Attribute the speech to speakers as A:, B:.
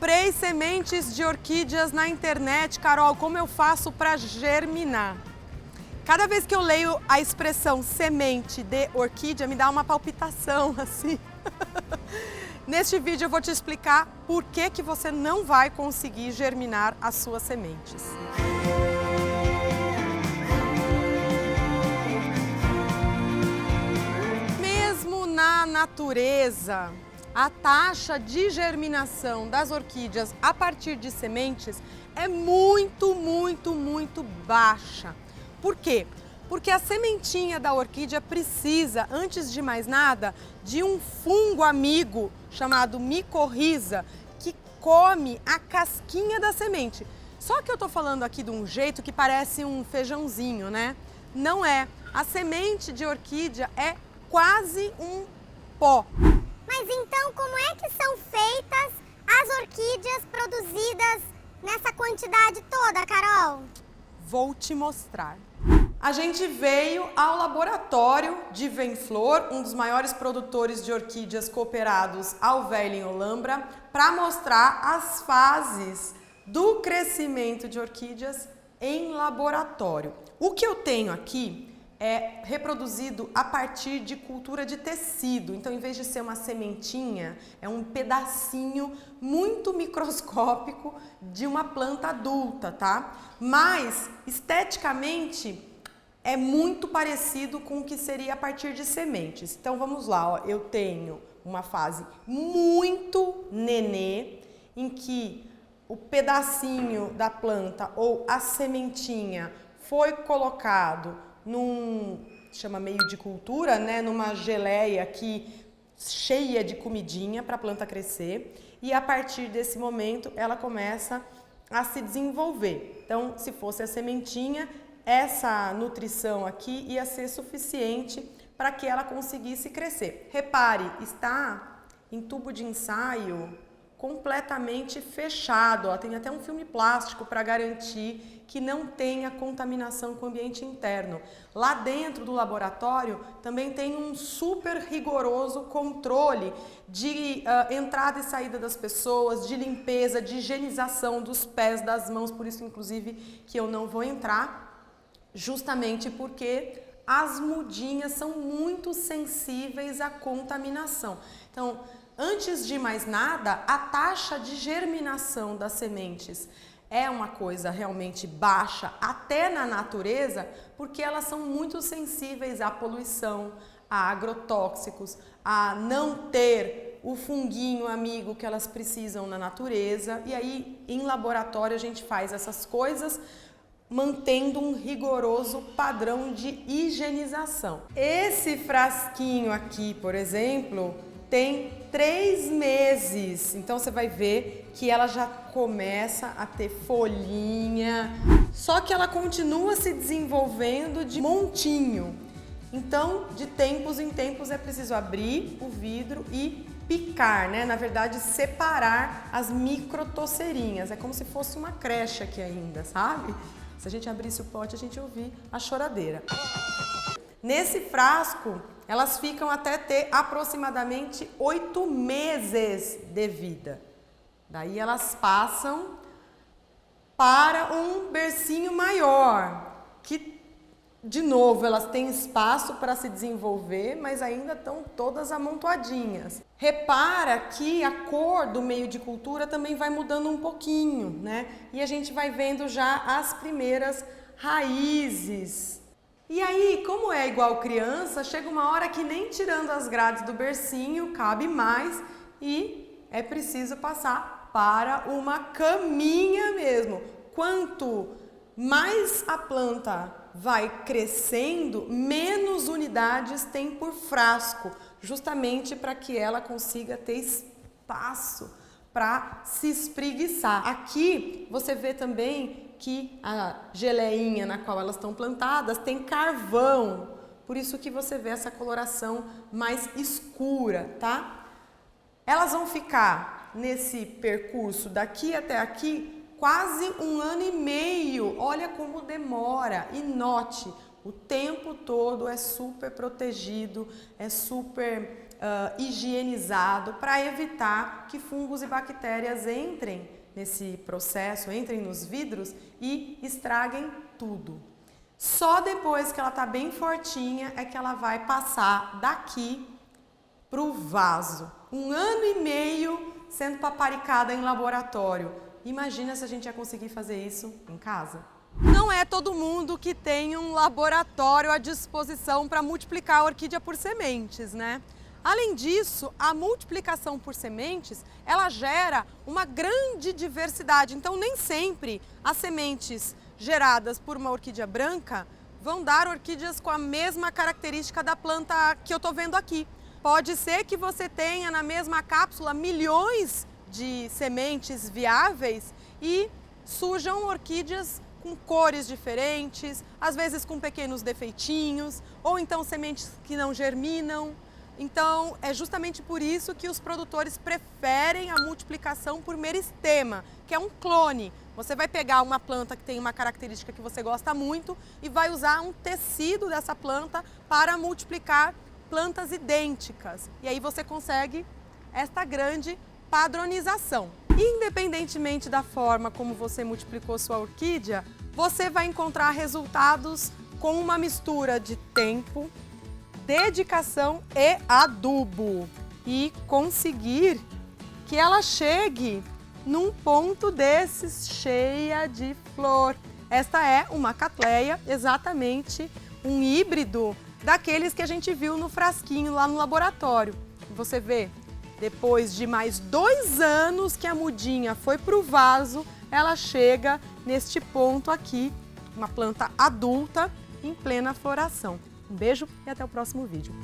A: Comprei sementes de orquídeas na internet. Carol, como eu faço para germinar? Cada vez que eu leio a expressão semente de orquídea, me dá uma palpitação assim. Neste vídeo eu vou te explicar por que você não vai conseguir germinar as suas sementes. Mesmo na natureza, a taxa de germinação das orquídeas a partir de sementes é muito baixa. Por quê? Porque a sementinha da orquídea precisa, antes de mais nada, de um fungo amigo chamado micorriza que come a casquinha da semente. Só que eu tô falando aqui de um jeito que parece um feijãozinho, né? Não é. A semente de orquídea é quase um pó.
B: Mas então como é que são feitas as orquídeas produzidas nessa quantidade toda, Carol?
A: Vou te mostrar. A gente veio ao laboratório de Venflor, um dos maiores produtores de orquídeas cooperados ao Velho em Olambra, para mostrar as fases do crescimento de orquídeas em laboratório. O que eu tenho aqui é reproduzido a partir de cultura de tecido. Então, em vez de ser uma sementinha, é um pedacinho muito microscópico de uma planta adulta, tá? Mas, esteticamente, é muito parecido com o que seria a partir de sementes. Então, vamos lá, ó. Eu tenho uma fase muito nenê, em que o pedacinho da planta ou a sementinha foi colocado chama meio de cultura, né? Numa geleia aqui cheia de comidinha para a planta crescer. E a partir desse momento ela começa a se desenvolver. Então, se fosse a sementinha, essa nutrição aqui ia ser suficiente para que ela conseguisse crescer. Repare, está em tubo de ensaio completamente fechado. Ó. Tem até um filme plástico para garantir que não tenha contaminação com o ambiente interno. Lá dentro do laboratório também tem um super rigoroso controle de entrada e saída das pessoas, de limpeza, de higienização dos pés, das mãos, por isso inclusive que eu não vou entrar, justamente porque as mudinhas são muito sensíveis à contaminação. Então, antes de mais nada, a taxa de germinação das sementes é uma coisa realmente baixa, até na natureza, porque elas são muito sensíveis à poluição, a agrotóxicos, a não ter o funguinho amigo que elas precisam na natureza. E aí, em laboratório, a gente faz essas coisas mantendo um rigoroso padrão de higienização. Esse frasquinho aqui, por exemplo, tem 3 meses, então você vai ver que ela já começa a ter folhinha, só que ela continua se desenvolvendo de montinho. Então, de tempos em tempos é preciso abrir o vidro e picar, né? Na verdade, separar as microtoceirinhas. É como se fosse uma creche aqui ainda, sabe? Se a gente abrisse o pote, a gente ouvir a choradeira. Nesse frasco, elas ficam até ter aproximadamente 8 meses de vida. Daí elas passam para um bercinho maior, que, de novo, elas têm espaço para se desenvolver, mas ainda estão todas amontoadinhas. Repara que a cor do meio de cultura também vai mudando um pouquinho, né? E a gente vai vendo já as primeiras raízes. E aí, como é igual criança, chega uma hora que nem tirando as grades do bercinho cabe mais e é preciso passar para uma caminha mesmo. Quanto mais a planta vai crescendo, menos unidades tem por frasco, justamente para que ela consiga ter espaço para se espreguiçar. Aqui você vê também que a geleinha na qual elas estão plantadas tem carvão, por isso que você vê essa coloração mais escura, tá? Elas vão ficar nesse percurso daqui até aqui quase 1 ano e meio, olha como demora. E note, o tempo todo é super protegido, é super higienizado para evitar que fungos e bactérias entrem nesse processo, entrem nos vidros e estraguem tudo. Só depois que ela está bem fortinha é que ela vai passar daqui para o vaso. 1 ano e meio sendo paparicada em laboratório. Imagina se a gente ia conseguir fazer isso em casa. Não é todo mundo que tem um laboratório à disposição para multiplicar a orquídea por sementes, né? Além disso, a multiplicação por sementes, ela gera uma grande diversidade. Então, nem sempre as sementes geradas por uma orquídea branca vão dar orquídeas com a mesma característica da planta que eu estou vendo aqui. Pode ser que você tenha na mesma cápsula milhões de sementes viáveis e surjam orquídeas com cores diferentes, às vezes com pequenos defeitinhos, ou então sementes que não germinam. Então, é justamente por isso que os produtores preferem a multiplicação por meristema, que é um clone. Você vai pegar uma planta que tem uma característica que você gosta muito e vai usar um tecido dessa planta para multiplicar plantas idênticas. E aí você consegue esta grande padronização. Independentemente da forma como você multiplicou sua orquídea, você vai encontrar resultados com uma mistura de tempo, dedicação e adubo e conseguir que ela chegue num ponto desses cheia de flor. Esta é uma catleia, exatamente um híbrido daqueles que a gente viu no frasquinho lá no laboratório. Você vê, depois de mais 2 anos que a mudinha foi para o vaso, ela chega neste ponto aqui, uma planta adulta em plena floração. Um beijo e até o próximo vídeo.